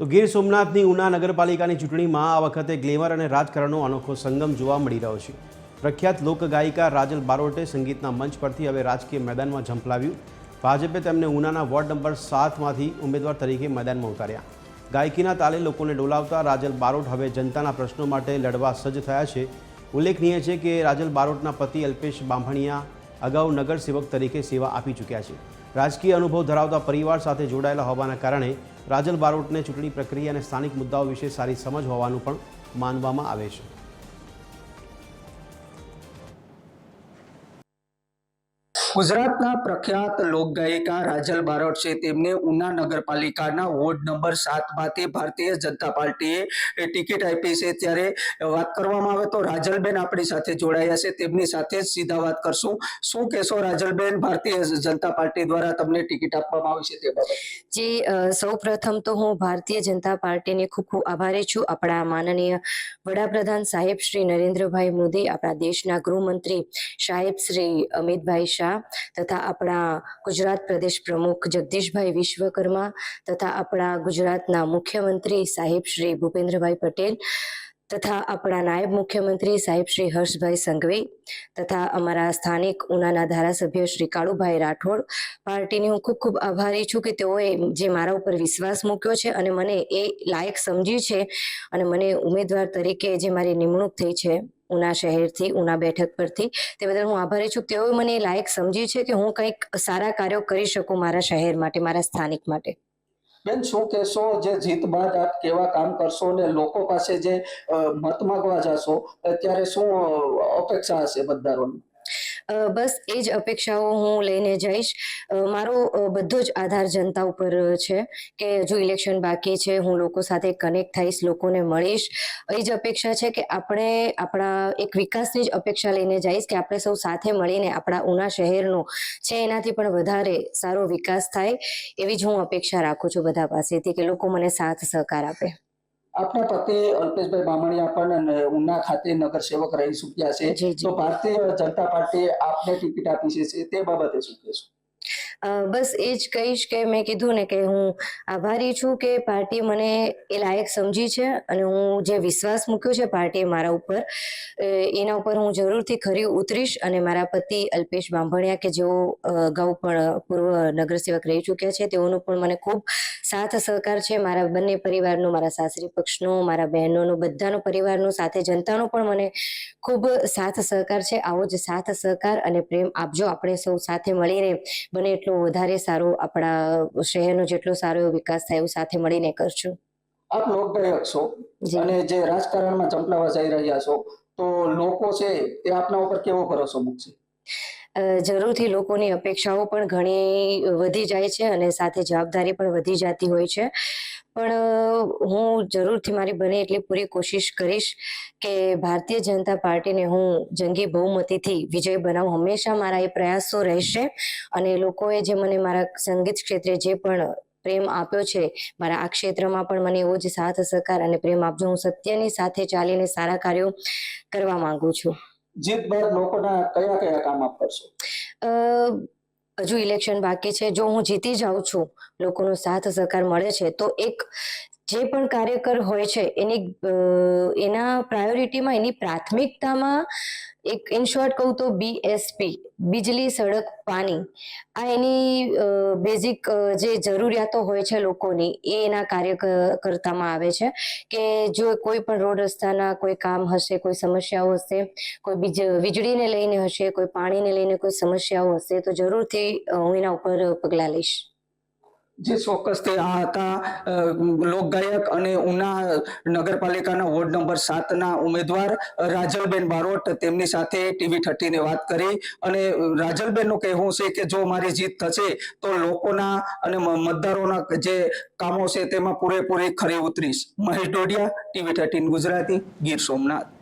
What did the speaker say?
તો ગીર સોમનાથની ઉના નગરપાલિકાની ચૂંટણીમાં આ વખતે ગ્લેમર અને રાજકારણનો અનોખો સંગમ જોવા મળી રહ્યો છે। પ્રખ્યાત લોકગાયિકા રાજલ બારોટે સંગીતના મંચ પરથી હવે રાજકીય મેદાનમાં ઝંપલાવ્યું। ભાજપે તેમને ઉનાના વોર્ડ નંબર 7માંથી ઉમેદવાર તરીકે મેદાનમાં ઉતાર્યા। ગાયકીના તાલે લોકોને ડોલાવતા રાજલ બારોટ હવે જનતાના પ્રશ્નો માટે લડવા સજ્જ થયા છે। ઉલ્લેખનીય છે કે રાજલ બારોટના પતિ અલ્પેશ બામણિયા અગાઉ નગરસેવક તરીકે સેવા આપી ચૂક્યા છે। રાજકીય અનુભવ ધરાવતા પરિવાર સાથે જોડાયેલા હોવાના કારણે રાજલ બારોટને ચૂંટણી પ્રક્રિયા અને સ્થાનિક મુદ્દાઓ વિશે સારી સમજ હોવાનું પણ માનવામાં આવે છે। ગુજરાતના પ્રખ્યાત લોકગાયિકા રાજલ બારોટ છે તેમને ઉના નગરપાલિકાના વોર્ડ નંબર 7માંથી ભારતીય જનતા પાર્ટીએ ટિકિટ આપી છે। ત્યારે વાત કરવામાં આવે તો રાજલબેન આપણી સાથે જોડાયા છે, તેમની સાથે જ સીધા વાત કરશું। શું કહેશો રાજલબેન, ભારતીય જનતા પાર્ટી દ્વારા તમને ટિકિટ આપવામાં આવી છે તે બાબતે? જી, સૌપ્રથમ તો હું ભારતીય જનતા પાર્ટીની ખૂબ ખૂબ આભારી છું। આપણા માનનીય વડાપ્રધાન સાહેબ શ્રી નરેન્દ્રભાઈ મોદી, આપણા દેશના ગૃહમંત્રી સાહેબ શ્રી અમિતભાઈ શાહ તથા આપણા ગુજરાત પ્રદેશ પ્રમુખ જગદીશભાઈ વિશ્વકર્મા તથા આપણા ગુજરાતના મુખ્યમંત્રી સાહેબ શ્રી ભૂપેન્દ્રભાઈ પટેલ તથા આપણા નાયબ મુખ્યમંત્રી સાહેબ શ્રી હર્ષભાઈ સંઘવી તથા અમારા સ્થાનિક ઉનાના ધારાસભ્ય શ્રી કાળુભાઈ રાઠોડ પાર્ટીની હું ખૂબ ખૂબ આભારી છું કે તેઓએ જે મારા ઉપર વિશ્વાસ મૂક્યો છે અને મને એ લાયક સમજી છે અને મને ઉમેદવાર તરીકે જે મારી નિમણૂક થઈ છે ઉના શહેરથી, ઉના બેઠક પરથી, તે બદલ હું આભારી છું। તેઓએ મને લાયક સમજી છે કે હું કંઈક સારા કાર્યો કરી શકું મારા શહેર માટે, મારા સ્થાનિક માટે। બેન, શું કહેશો, જે જીત બાદ આપ કેવા કામ કરશો ને લોકો પાસે જે મત માંગવા જશો ત્યારે શું અપેક્ષા હશે મતદારોની? બસ એ જ અપેક્ષાઓ હું લઈને જઈશ। મારો બધો જ આધાર જનતા ઉપર છે કે હજુ ઇલેક્શન બાકી છે, હું લોકો સાથે કનેક્ટ થઈશ, લોકોને મળીશ। એ જ અપેક્ષા છે કે આપણે આપણા એક વિકાસની જ અપેક્ષા લઈને જઈશ કે આપણે સૌ સાથે મળીને આપણા ઉના શહેરનો છે એનાથી પણ વધારે સારો વિકાસ થાય, એવી જ હું અપેક્ષા રાખું છું બધા પાસેથી કે લોકો મને સાથ સહકાર આપે। આપના પતિ અલ્પેશભાઈ બામણિયા પણ ઉના ખાતે નગર સેવક રહી ચૂક્યા છે, તો ભારતીય જનતા પાર્ટીએ આપને ટિકિટ આપી છે તે બાબતે શું કહેશો? બસ એ જ કહીશ કે મેં કીધું ને કે હું આભારી છું કે પાર્ટી મને એ લાયક સમજી છે અને હું જે વિશ્વાસ મૂક્યો છે પાર્ટીએ મારા ઉપર, એના ઉપર હું જરૂરથી ખરી ઉતરીશ। અને મારા પતિ અલ્પેશ બામણિયા કે જેઓ અગાઉ પણ પૂર્વ નગરસેવક રહી ચૂક્યા છે, તેઓનો પણ મને ખૂબ સાથ સહકાર છે। મારા બંને પરિવારનો, મારા સાસરી પક્ષનો, મારા બહેનોનો, બધાનો પરિવારનો, સાથે જનતાનો પણ મને ખૂબ સાથ સહકાર છે। આવો જ સાથ સહકાર અને પ્રેમ આપજો। આપણે સૌ સાથે મળીને બને એટલો વધારે સારો આપણા શહેરનો જેટલો સારો એવો વિકાસ થાય એવું સાથે મળીને કરશું। આપ લોકગાયક છો અને જે રાજકારણમાં ઝંપલાવા જઈ રહ્યા છો, તો લોકો છે તે આપના ઉપર કેવો ભરોસો મૂકશે? જરૂરથી લોકોની અપેક્ષાઓ પણ ઘણી વધી જાય છે અને સાથે જવાબદારી પણ વધી જતી હોય છે, પણ હું જરૂરથી મારી બને એટલી પૂરી કોશિશ કરીશ કે ભારતીય જનતા પાર્ટીને હું જંગી બહુમતીથી વિજય બનાવું। હંમેશા મારા એ પ્રયાસો રહેશે અને લોકોએ જે મને મારા સંગીત ક્ષેત્રે જે પણ પ્રેમ આપ્યો છે, મારા આ ક્ષેત્રમાં પણ મને એવો જ સાથ સહકાર અને પ્રેમ આપજો। હું સત્યની સાથે ચાલીને સારા કાર્યો કરવા માંગુ છું। જીત બાદ લોકોના કયા કયા કામ આપ કરશો? હજુ ઇલેક્શન બાકી છે। જો હું જીતી જાઉં છું, લોકોનો સાથ સહકાર મળે છે, તો એક જે પણ કાર્યકર હોય છે એના પ્રાયોરિટીમાં, એની પ્રાથમિકતામાં એક ઇન શોર્ટ કહું તો BSP, બિજલી સડક પાણી, આ એની બેઝિક જે જરૂરિયાતો હોય છે લોકોની, એ એના કરતામાં આવે છે કે જો કોઈ પણ રોડ રસ્તાના કોઈ કામ હશે, કોઈ સમસ્યાઓ હશે, કોઈ વીજળીને લઈને હશે, કોઈ પાણીને લઈને કોઈ સમસ્યાઓ હશે, તો જરૂરથી હું એના ઉપર પગલાં લઈશ। જે ચોક્કસથી આ હતા લોકગાયક અને ઉના નગરપાલિકાના વોર્ડ નંબર 7ના ઉમેદવાર રાજલબેન બારોટ, તેમની સાથે TV30 ને વાત કરી। અને રાજલબેનનું કહેવું છે કે જો મારી જીત થશે તો લોકોના અને મતદારોના જે કામો છે તેમાં પૂરેપૂરી ખરી ઉતરીશ। મહેશ ડોડિયા, TV13 ગુજરાતી, ગીર સોમનાથ।